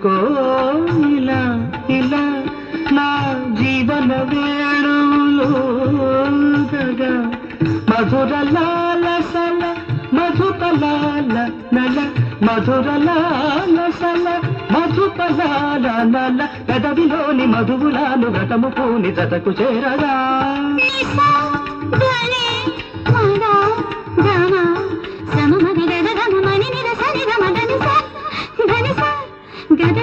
అందుకో ఇలా ఇలా నా జీవన వేణులుగా మధురలాలసల మధుపలాల నల మధురలాలసల మధుపలాల నల పెదవిలోని మధువులాను వ్రతము పూని జతకు చేరగా గద